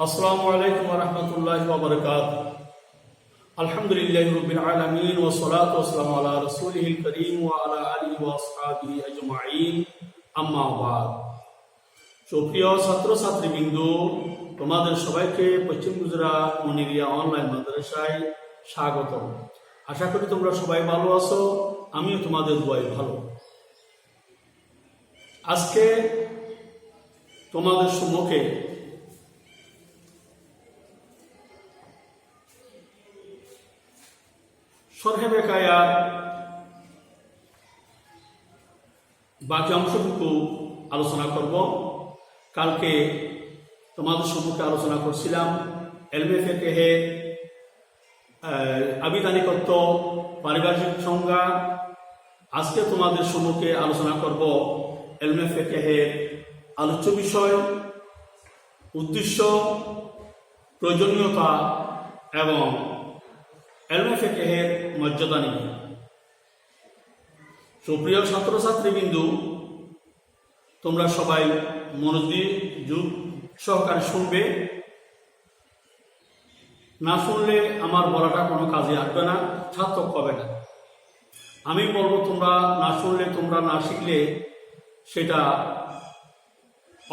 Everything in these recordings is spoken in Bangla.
আসসালামু আলাইকুম ওয়া রাহমাতুল্লাহি ওয়া বারাকাতুহু। আলহামদুলিল্লাহি রাব্বিল আলামিন ওয়া সলাতু ওয়া সালামু আলা রাসূলিহিল কারীম ওয়া আলা আলিহি ওয়া আসহাবিহি আজমাইন, আম্মা বা'দ। সুপ্রিয় ছাত্রছাত্রীবৃন্দ, তোমাদের সবাইকে পশ্চিম গুজরাট মুনিরিয়া অনলাইন মাদ্রাসায় স্বাগত। আশা করি তোমরা সবাই ভালো আছো, আমিও তোমাদের দোয়ায় ভালো। আজকে তোমাদের সম্মুখে শরহে বেকায়ার বাকি অংশটুকু আলোচনা করব। কালকে তোমাদের সম্মুখে আলোচনা করছিলাম এলমে ফিকহে আবিধানিকত্ব, পারিভাষিক সংজ্ঞা। আজকে তোমাদের সম্মুখে আলোচনা করব এলমে ফিকহে আলোচ্য বিষয়, উদ্দেশ্য, প্রয়োজনীয়তা এবং এলমে ফিকহের মর্যাদা নিয়ে। সুপ্রিয় ছাত্রছাত্রীবৃন্দু, তোমরা সবাই মনোযোগ সহকারে শুনবে। না শুনলে আমার বলাটা কোনো কাজে আসবে না, সার্থক হবে না। আমি বলবো, তোমরা না শুনলে, তোমরা না শিখলে সেটা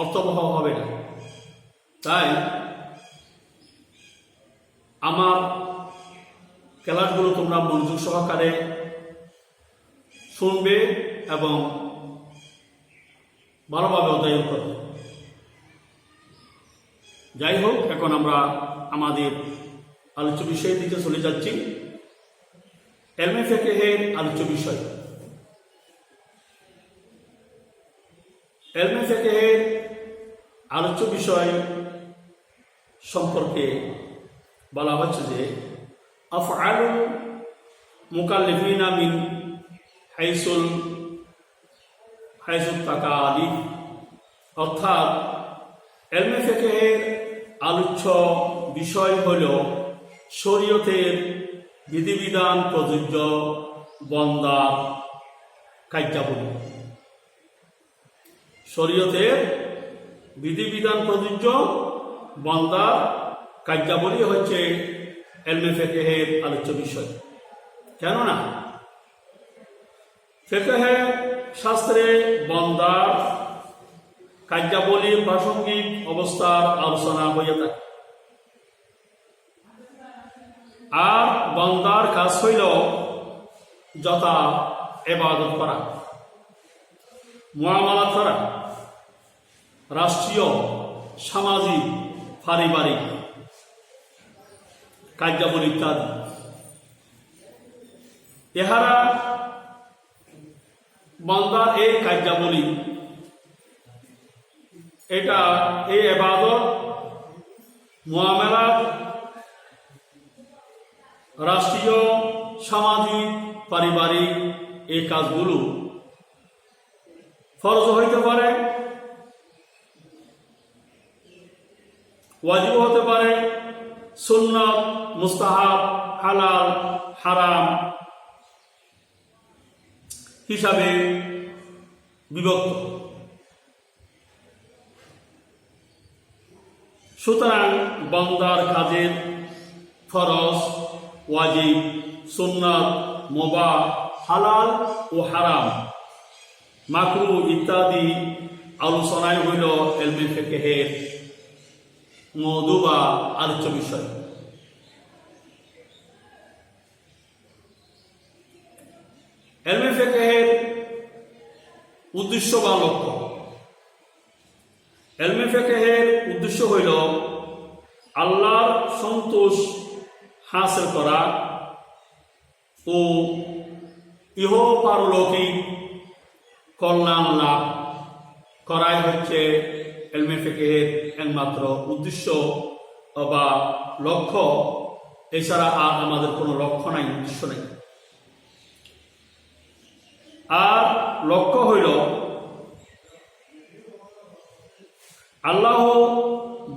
অর্থবহ হবে না। তাই আমার ক্লাসগুলো তোমরা মনোযোগ সহকারে শুনবে এবং ভালোভাবে অধ্যয়ন করবে। যাই হোক, এখন আমরা আমাদের আলোচ্য বিষয়ের দিকে চলে যাচ্ছি। এলমে ফিকহের আলোচ্য বিষয়। এলমে ফিকহের আলোচ্য বিষয় সম্পর্কে বলা হচ্ছে যে আফআলুল মুকাল্লিফিনা মিন হাইসুল তাকালিফ, অর্থাৎ এলমে ফিকহের আলোচ্য বিষয় হল শরীয়তের বিধিবিধান প্রযোজ্য বন্দার কার্যাবলী। শরীয়তের বিধিবিধান প্রযোজ্য বন্দার কার্যাবলী হচ্ছে এলমে ফিকহের আলোচ্য বিষয়। কেননা ফিকহে শাস্ত্রে বন্দার কার্যাবলীর প্রাসঙ্গিক অবস্থার আলোচনা হয়ে থাকে। আর বন্দার কাজ হইল যথা ইবাদত করা, মুআমালাত করা, রাষ্ট্রীয়, সামাজিক, পারিবারিক কার্যাবলী ইত্যাদি। ইহারা বান্দার এই কার্যাবলী, এটা এই ইবাদত, মুআমালাত, রাষ্ট্রীয়, সামাজিক, পারিবারিক এই কাজগুলো ফরজ হইতে পারে, ওয়াজিব হতে পারে, সুন্নাত, মুস্তাহাব, হালাল, হারাম হিসাবে বিভক্ত। সুতরাং বান্দার কাজের ফরজ, ওয়াজিব, সুন্নাত, মুবাহ, হালাল ও হারাম, মাকরুহ ইত্যাদি আলোচনায় হইল এলমে ফিকহের মওদু বা আলোচ্য বিষয়। এলমে ফিকহের উদ্দেশ্য বা লক্ষ্য। এলমে ফিকহের উদ্দেশ্য হইল আল্লাহর সন্তোষ হাসিল করা ও ইহ পারলৌকিক কল্যাণ লাভ করাই হচ্ছে এলমে ফিকহের একমাত্র উদ্দেশ্য বা লক্ষ্য। এছাড়া আর আমাদের কোনো লক্ষ্য নাই, উদ্দেশ্য নাই। আর লক্ষ্য হইল আল্লাহ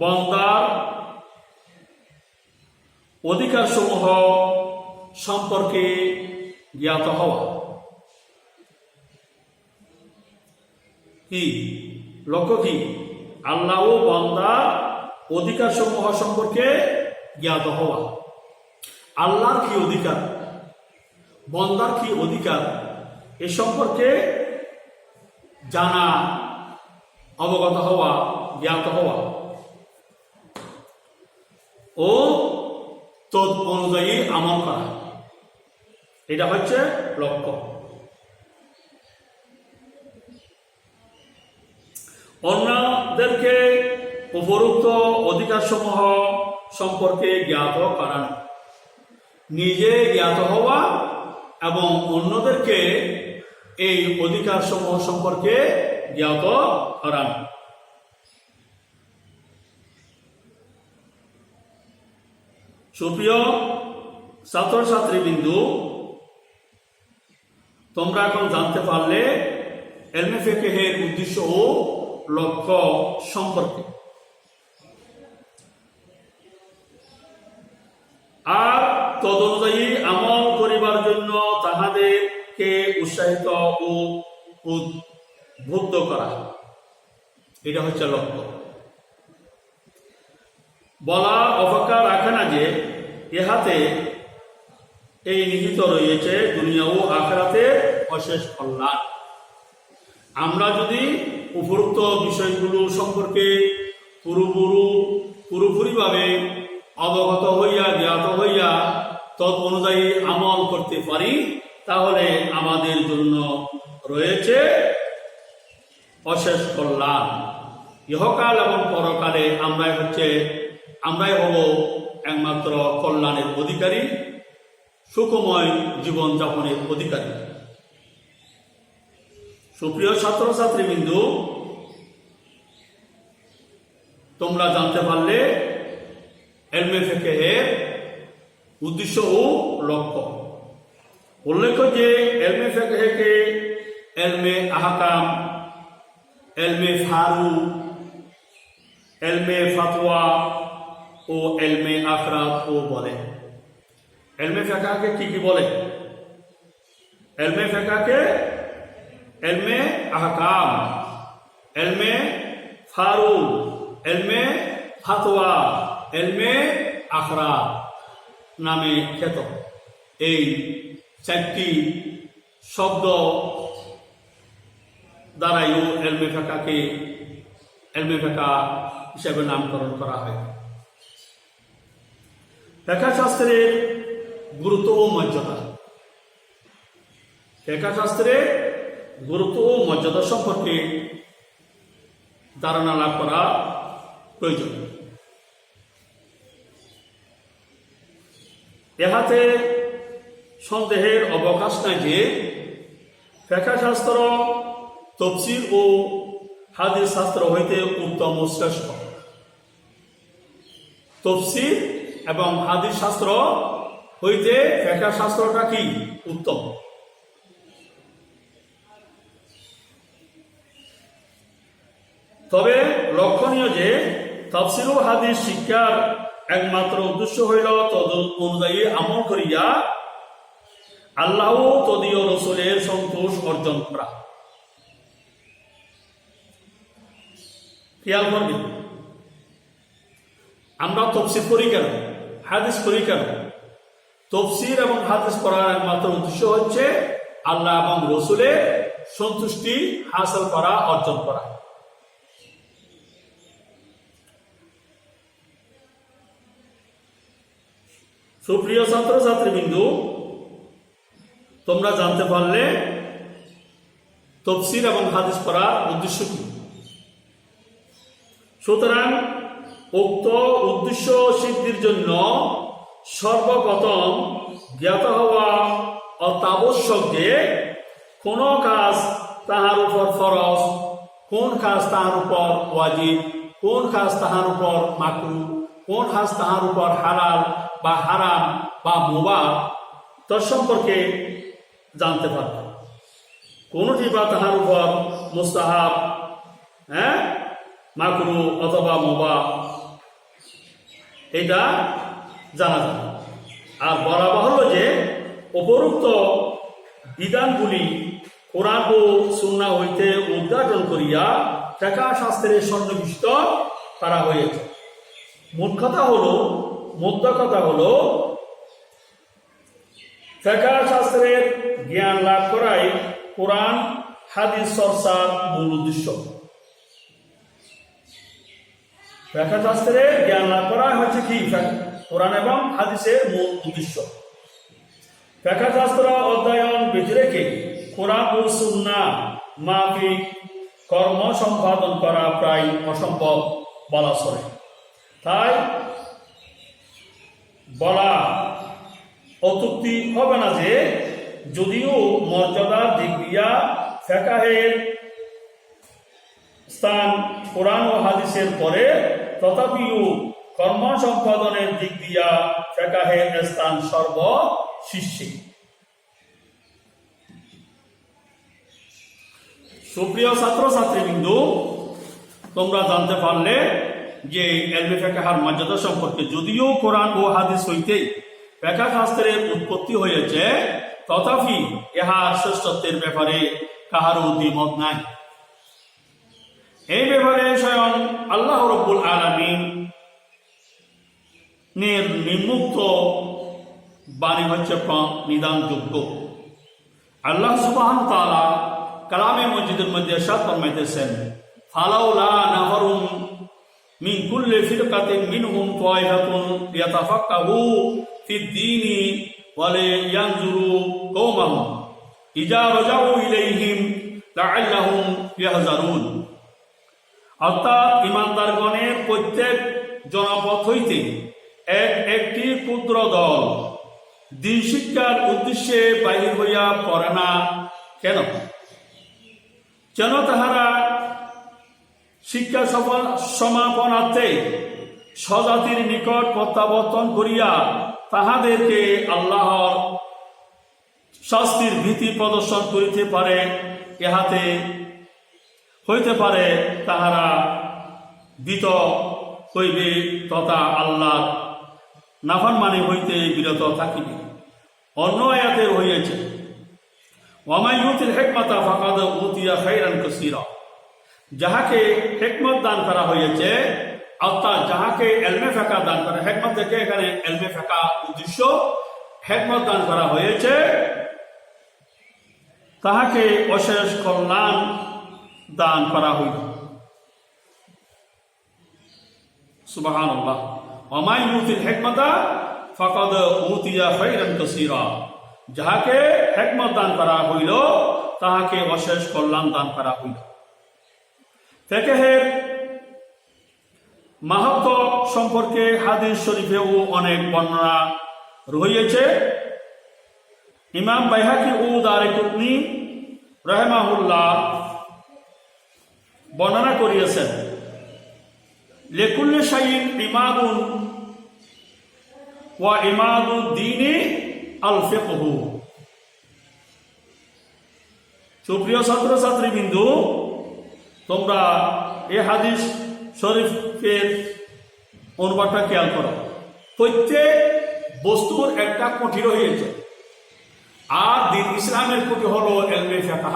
বান্দার অধিকার সমূহ সম্পর্কে জ্ঞাত হওয়া। কি লক্ষ্য? কি আল্লাহ ও বান্দার অধিকার সমূহ সম্পর্কে জ্ঞাত হওয়া, আল্লাহর কি অধিকার, বন্দার কি অধিকার, এ সম্পর্কে জানা, অবগত হওয়া, জ্ঞাত হওয়া ও তদ অনুযায়ী আমল করা, এটা হচ্ছে লক্ষ্য। অন্যদেরকে উপরোক্ত অধিকার সমূহ সম্পর্কে জ্ঞাত করানো, নিজে জ্ঞাত হওয়া এবং অন্যদেরকে এই অধিকার সমূহ সম্পর্কে জ্ঞাত করানো। সুপ্রিয় ছাত্রছাত্রীবৃন্দু, তোমরা এখন জানতে পারলে ইলমে ফিকহের উদ্দেশ্য ও লক্ষ্য সম্পর্কে। আর তদনুযায়ী আমল করিবার জন্য তাহাদেরকে উৎসাহিত ও উদ্বুদ্ধ করা, এটা হচ্ছে লক্ষ্য। বলা অপেক্ষা রাখে না যে ইহাতে এই নিহিত রয়েছে দুনিয়া ও আখিরাতের অশেষ কল্যাণ। আমরা যদি উপরোক্ত বিষয়গুলো সম্পর্কে পুরোপুরিভাবে অবগত হইয়া, জ্ঞাত হইয়া তদ অনুযায়ী আমল করতে পারি, তাহলে আমাদের জন্য রয়েছে অশেষ কল্যাণ। ইহকাল এবং পরকালে আমরাই হব একমাত্র কল্যাণের অধিকারী, সুখময় জীবন যাপনের অধিকারী। সুপ্রিয় ছাত্রছাত্রীবৃন্দু, তোমরা জানতে পারলে ইলমে ফিকহের উদ্দেশ্য ও লক্ষ্য। উল্লেখ্য যে ইলমে ফিকহকে ইলমে আহকাম, ইলমে ফারু, ইলমে ফাতওয়া ও ইলমে আখরাত ও বলে। ইলমে ফিকহকে কি বলে? ইলমে ফিকহকে ইলমে আহকাম, ইলমে ফারু, ইলমে ফাতওয়া, ইলমে আখরাত নামে খ্যাত। এই চারটি শব্দ দ্বারাই ইলমে ফিকহকে ইলমে ফিকহ হিসেবে নামকরণ করা হয়। ফিকহ শাস্ত্রের গুরুত্ব ও মর্যাদা। ফিকহ শাস্ত্রের গুরুত্ব ও মর্যাদা সম্পর্কে ধারণা লাভ করা প্রয়োজন। ইহাতে সন্দেহের অবকাশ নাই যে ফিকহ শাস্ত্র তাফসীর ও হাদিস শাস্ত্র হইতে উত্তম ও শ্রেষ্ঠ। তাফসীর এবং হাদিস শাস্ত্র হইতে ফিকহ শাস্ত্রটা কি উত্তম। তবে লক্ষণীয় যে তাফসীর ও হাদিস শিক্ষার একমাত্র উদ্দেশ্য হইল তদ অনুযায়ী আমল করিয়া আল্লাহ ও তদীয় রাসূলের সন্তোষ অর্জন করা। খেয়াল করবেন, আমরা তাফসীর করি কেন, হাদিস করি কেন? তাফসীর এবং হাদিস পড়ার একমাত্র উদ্দেশ্য হচ্ছে আল্লাহ এবং রাসূলের সন্তুষ্টি হাসিল করা, অর্জন করা। সুপ্রিয় ছাত্রছাত্রীবৃন্দু, তোমরা জানতে পারলে তাফসীর এবং হাদিস পড়ার উদ্দেশ্য কি। সুতরাং উক্ত উদ্দেশ্য সিদ্ধির জন্য সর্বপ্রথম জ্ঞাত হওয়া অত্যাবশ্যক যে কোন কাজ তাহার উপর ফরজ, কোন কাজ তাহার উপর ওয়াজিব, কোন কাজ তাহার উপর মাকরুহ, কোন কাজ তাহার উপর হালাল বা হারাম বা মুবাহ তার সম্পর্কে জানতে পারবে। কোনটি বা তাহার উপর মুস্তাহাব, মাকরুহ অথবা মুবাহ, এটা জানা যাবে। আর বলা বাহুল্য যে উপরোক্ত বিধানগুলি কোরআন ও সুন্নাহ হইতে উদ্ঘাটন করিয়া ফিকহ শাস্ত্রে সন্নিবিষ্ট করা হয়েছে। মোদ্দা কথা হলো ফিকহ শাস্ত্রের জ্ঞান লাভ করাই কোরআন হাদিস চর্চার মূল উদ্দেশ্য। ফিকহ শাস্ত্রের জ্ঞান লাভ করা হচ্ছে কি কোরআন এবং হাদিসের মূল উদ্দেশ্য। ফিকহ শাস্ত্র অধ্যয়ন ব্যতি রেখে কোরআন ও সুন্নাহ মাফিক কর্ম সম্পাদন করা প্রায় অসম্ভব বলা চলে। তাই বলা অত্যুক্তি হবে না যে যদিও মর্যাদার দিক দিয়া ফিকহের স্থান কোরআন ও হাদিসের পরে, তথাপিও কর্ম সম্পাদনের দিক দিয়া ফিকহের স্থান সর্বশীর্ষে। সুপ্রিয় ছাত্রছাত্রীবৃন্দ, তোমরা জানতে পারলে যে ইলমে ফিকহের মর্যাদা সম্পর্কে। যদিও কোরআন ও হাদিস হইতে ফিকহ শাস্ত্রের উৎপত্তি হয়েছে, তথাপি ইহার শ্রেষ্ঠত্বের ব্যাপারে কাহারও দ্বিমত নাই। এই ব্যাপারে স্বয়ং আল্লাহ রাব্বুল আলামিন নিম্মুক্ত বাণী হচ্ছে নিদানযোগ্য। আল্লাহ সুবহানাহু ওয়া তাআলা কালামে মজিদের মধ্যে ইরশাদ ফরমাইতেছেন, ফালাউলা নাফারুম মিন কুল্লি ফিরকাতিন মিনহুম তায়ফাতুন লিয়াতাফাক্কাহু ফিদ-দীনি ওয়া লিয়ানজুরু কওমাহুম ইযা রাজাউ ইলাইহিম লাআল্লাহুম ইয়াহজারুন। অর্থাৎ ইমানদারগণের প্রত্যেক জনপদ হইতে একটি ক্ষুদ্র দল দিন শিক্ষার উদ্দেশ্যে বাহির হইয়া পড়ে না কেন? যেন তাহারা শিক্ষা সমাপনার্থে স্বজাতির নিকট প্রত্যাবর্তন করিয়া তাহাদেরকে আল্লাহর শাস্তির ভীতি প্রদর্শন করিতে পারে। ইহাতে হইতে পারে তাহারা ভীত হইবে তথা আল্লাহর নাফরমানি হইতে বিরত থাকিবে। অন্য আয়াতে হইয়াছে, ওয়ামান ইউতিল হিকমাতা ফাকাদ উতিয়া খায়রান কাসীরা। যাহাকে হিকমত দান করা হয়েছে, অর্থাৎ যাহাকে ইলমে ফিকহ দান করা, হিকমত থেকে এখানে ইলমে ফিকহ উদ্দেশ্য, হিকমত দান করা হয়েছে, তাহাকে অশেষ কল্যাণ দান করা হইল। সুবহানাল্লাহ। ওয়ামান ইউতিল হিকমাতা ফাকাদ উতিয়া খায়রান কাসীরা। যাহাকে হিকমত দান করা হইল, তাহাকে অশেষ কল্যাণ দান করা হইল। ফিকহের মাহাত্ম সম্পর্কে হাদিস শরীফেও অনেক বর্ণনা রয়েছে। ইমাম বাইহাকি ও দারকুতনি রাহিমাহুল্লাহ বর্ণনা করিয়েছেন, লিকুল্লি শাইইন ইমাদুন ওয়া ইমাদুদ্দীনি আল ফিকহু। সুপ্রিয় ছাত্রছাত্রীবৃন্দ, তোমরা এই হাদিস শরীফের অনুবাদটা খেয়াল করো। প্রত্যেক বস্তুর একটা কুঠি রয়েছে, আর দ্বীন ইসলামের কুঠি হলো ইলমে ফিকহ।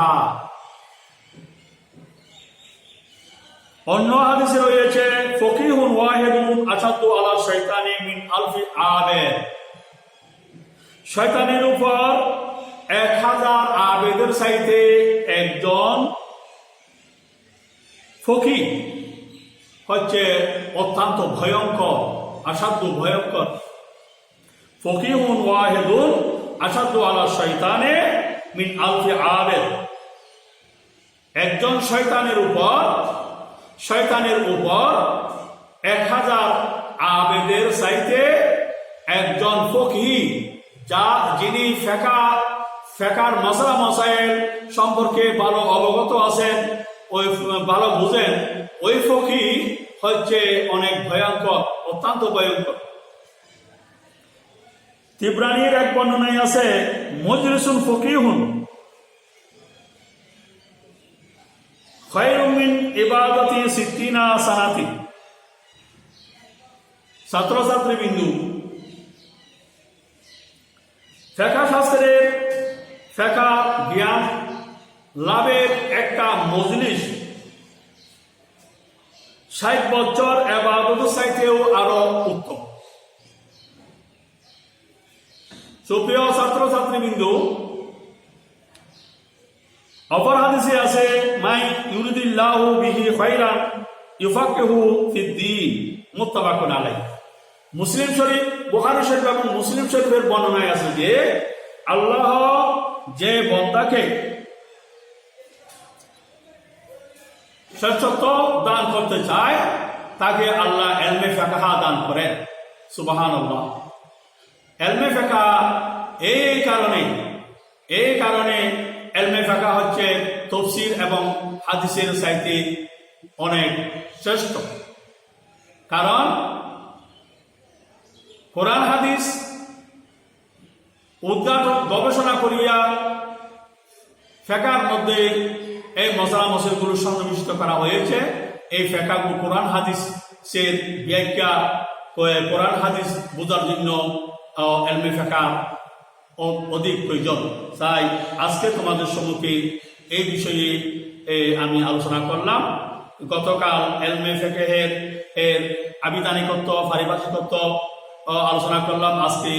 অন্য হাদিসে রয়েছে, ফকিহুন ওয়াহিদুন আশাদ্দু আলা শাইতানি মিন আলফি আবেদ। শয়তানের উপর 1000 আবেদের চাইতে একজন ফকিহ হচ্ছে অত্যন্ত ভয়ঙ্কর, আসাধ্য ভয়ঙ্কর। ফকিহুন ওয়াহিদুন আশাদ্দু আলা শাইতানি মিন আলফি আবেদ। একজন শয়তানের উপর 1000 আবেদের চাইতে একজন ফকিহ, যিনি ফিকহের মাসলা মাসাইল সম্পর্কে ভালো অবগত আছেন, ওই ভালো বুঝেন, ওই ফকিহ হচ্ছে অনেক ভয়ঙ্কর, অত্যন্ত ভয়ঙ্কর। তিবরানির এক বর্ণনায় আছে, মুজলিসুন ফকিহুন খায়রুম মিন ইবাদাতি 60 সানাতি। ছাত্রছাত্রীবৃন্দু, ফিকহ শাস্ত্রের ফিকহ জ্ঞান লাভের একটা মজলিস 60 বছর ইবাদতের চাইতেও আরো সুপ্রিয় ছাত্রছাত্রীবৃন্দ, অপর হাদিসে আছে মাই ইউরিদিল্লাহু বিহি খায়রান ইউফাক্কিহু ফিদ্দীন, মুত্তাফাকুন আলাইহি। মুসলিম শরীফ, বুখারী শরীফ এবং মুসলিম শরীফের বর্ণনায় আছে যে আল্লাহ যে বান্দাকে শ্রেষ্ঠত্ব দান করতে চায় তাকে আল্লাহ ইলমে ফিকহ দান করেন। সুবহানাল্লাহ। ইলমে ফিকহ এই কারণে ইলমে ফিকহ হচ্ছে তাফসীর এবং হাদিসের চাইতে অনেক শ্রেষ্ঠ। কারণ কোরআন হাদিস উদ্ঘাটন গবেষণা করিয়া ফিকহের মধ্যে এই মশলা মশলগুলো সন্নিবেশিত করা হয়েছে। এই ফিকহগুলো কোরআন হাদিসের ব্যাখ্যা, কোরআন হাদিস বোঝার জন্য ইলমে ফিকহ অধিক প্রয়োজন। তাই আজকে তোমাদের সম্মুখে এই বিষয়ে আমি আলোচনা করলাম। গতকাল ইলমে ফিকহের আবিধানিকত্ব, পারিভাষিকত্ব আলোচনা করলাম। আজকে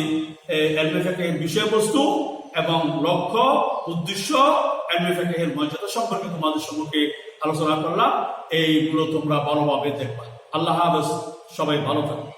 ইলমে ফিকহের বিষয়বস্তু এবং লক্ষ্য, উদ্দেশ্য, ইলমে ফিকহের মর্যাদা সম্পর্কে তোমাদের সম্মুখে আলোচনা করলাম। এইগুলো তোমরা ভালোভাবে দেখবা। আল্লাহ হাফেজ, সবাই ভালো থাকবে।